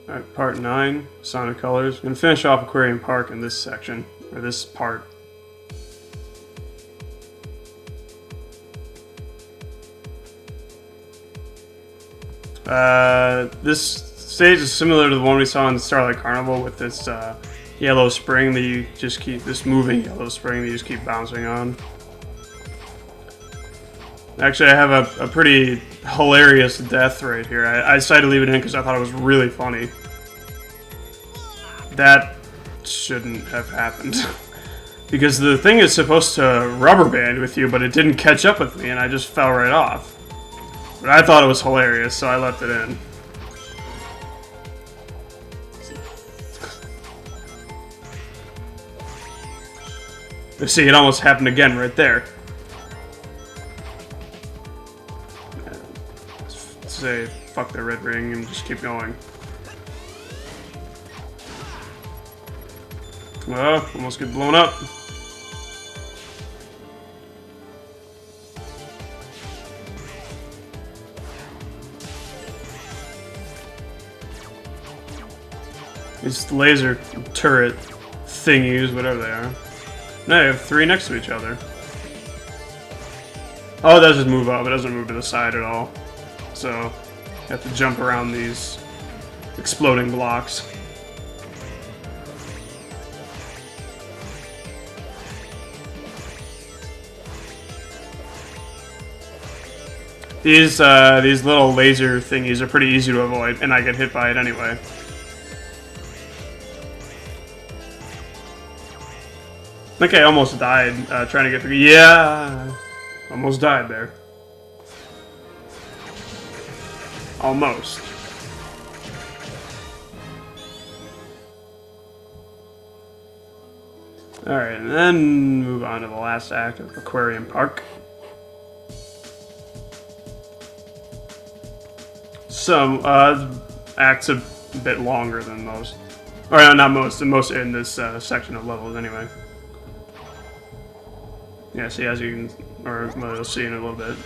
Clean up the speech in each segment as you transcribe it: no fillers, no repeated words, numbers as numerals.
Alright, part 9, Sonic Colors. I'm going to finish off Aquarium Park in this section, or this part. This stage is similar to the one we saw in the Starlight Carnival with this yellow spring that you just keep, this moving yellow spring that you just keep bouncing on. Actually, I have a pretty hilarious death right here. I decided to leave it in because I thought it was really funny. That shouldn't have happened. Because the thing is supposed to rubber band with you, but it didn't catch up with me and I just fell right off. But I thought it was hilarious, so I left it in. You see, it almost happened again right there. Say fuck the red ring and just keep going. Oh, almost get blown up. These laser turret thingies, whatever they are. No, you have 3 next to each other. Oh, it does just move up. It doesn't move to the side at all. So, you have to jump around these exploding blocks. These little laser thingies are pretty easy to avoid, and I get hit by it anyway. I think I almost died trying to get through. Yeah, almost died there. Almost. Alright, and then move on to the last act of Aquarium Park. So, act's a bit longer than most. Or no, not most, most in this section of levels anyway. Yeah, see, as you can, or well, you'll see in a little bit.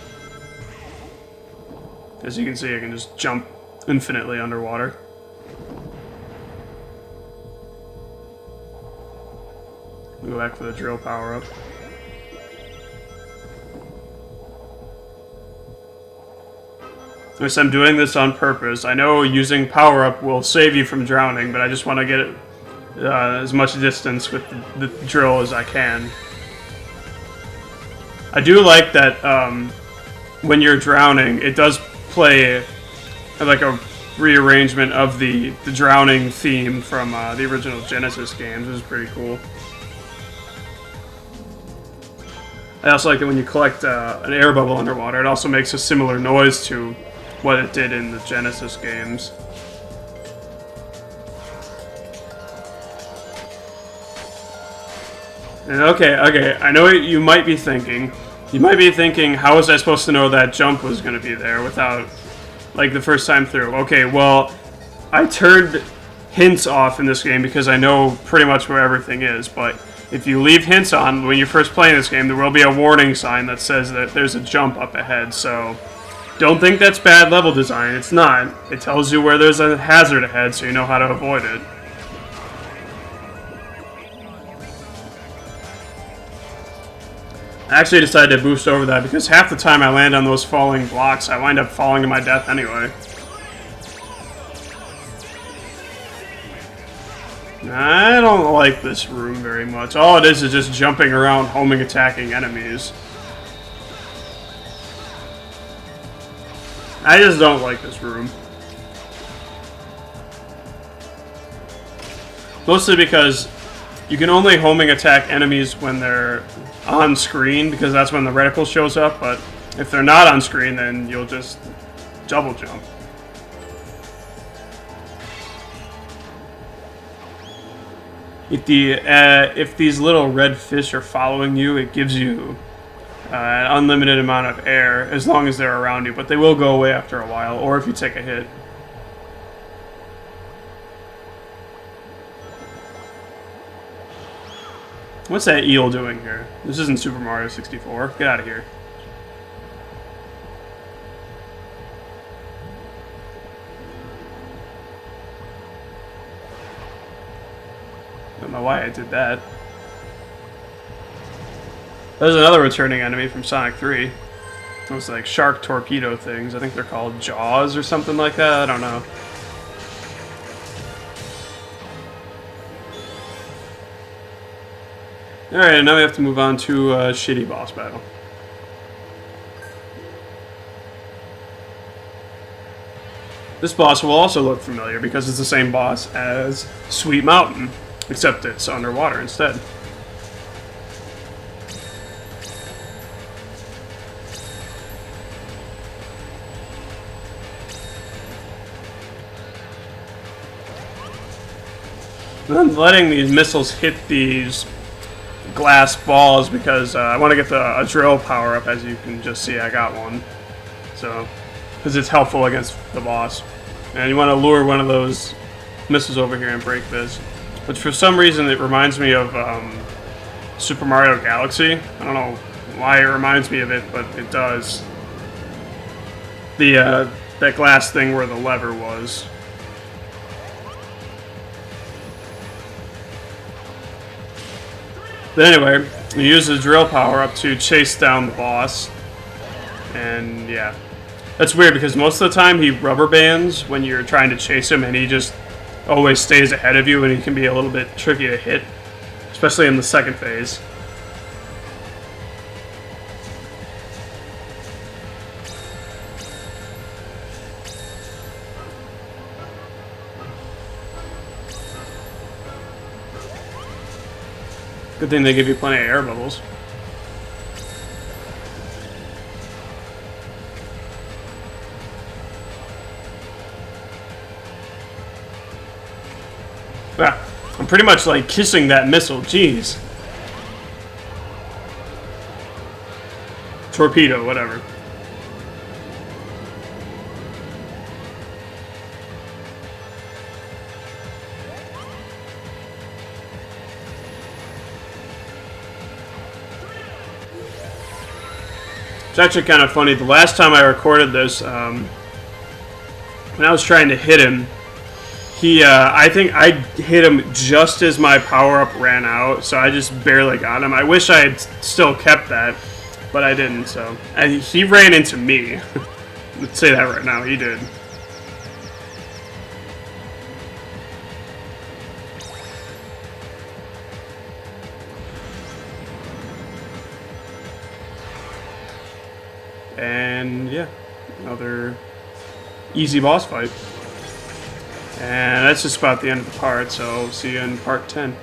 As you can see, I can just jump infinitely underwater. Go back for the drill power-up. Yes, I'm doing this on purpose. I know using power-up will save you from drowning, but I just want to get as much distance with the drill as I can. I do like that when you're drowning, it does play like a rearrangement of the drowning theme from the original Genesis games, which is pretty cool. I also like that when you collect an air bubble underwater, it also makes a similar noise to what it did in the Genesis games. And okay, I know what you might be thinking. You might be thinking, how was I supposed to know that jump was going to be there without, like, the first time through? Okay, well, I turned hints off in this game because I know pretty much where everything is, but if you leave hints on when you're first playing this game, there will be a warning sign that says that there's a jump up ahead, so don't think that's bad level design. It's not. It tells you where there's a hazard ahead, so you know how to avoid it. I actually decided to boost over that because half the time I land on those falling blocks, I wind up falling to my death anyway. I don't like this room very much. All it is just jumping around, homing, attacking enemies. I just don't like this room. Mostly because you can only homing attack enemies when they're on screen, because that's when the reticle shows up, but if they're not on screen, then you'll just double jump. If these little red fish are following you, it gives you an unlimited amount of air as long as they're around you, but they will go away after a while, or if you take a hit. What's that eel doing here? This isn't Super Mario 64. Get out of here. Don't know why I did that. There's another returning enemy from Sonic 3. Those like shark torpedo things. I think they're called Jaws or something like that. I don't know. Alright, now we have to move on to a shitty boss battle. This boss will also look familiar because it's the same boss as Sweet Mountain, except it's underwater instead. And I'm letting these missiles hit these glass balls because I want to get a drill power up. As you can just see, I got one. So, because it's helpful against the boss. And you want to lure one of those missiles over here and break this. Which for some reason it reminds me of Super Mario Galaxy. I don't know why it reminds me of it, but it does. That glass thing where the lever was. But anyway, you use the drill power up to chase down the boss. And yeah. That's weird because most of the time he rubber bands when you're trying to chase him, and he just always stays ahead of you, and he can be a little bit tricky to hit, especially in the second phase. Good thing they give you plenty of air bubbles. Yeah, I'm pretty much like kissing that missile, jeez. Torpedo, whatever. It's actually kind of funny. The last time I recorded this, when I was trying to hit him, I think I hit him just as my power-up ran out, so I just barely got him. I wish I had still kept that, but I didn't, so. And he ran into me. Let's say that right now, he did. And yeah, another easy boss fight. And that's just about the end of the part, so see you in part 10.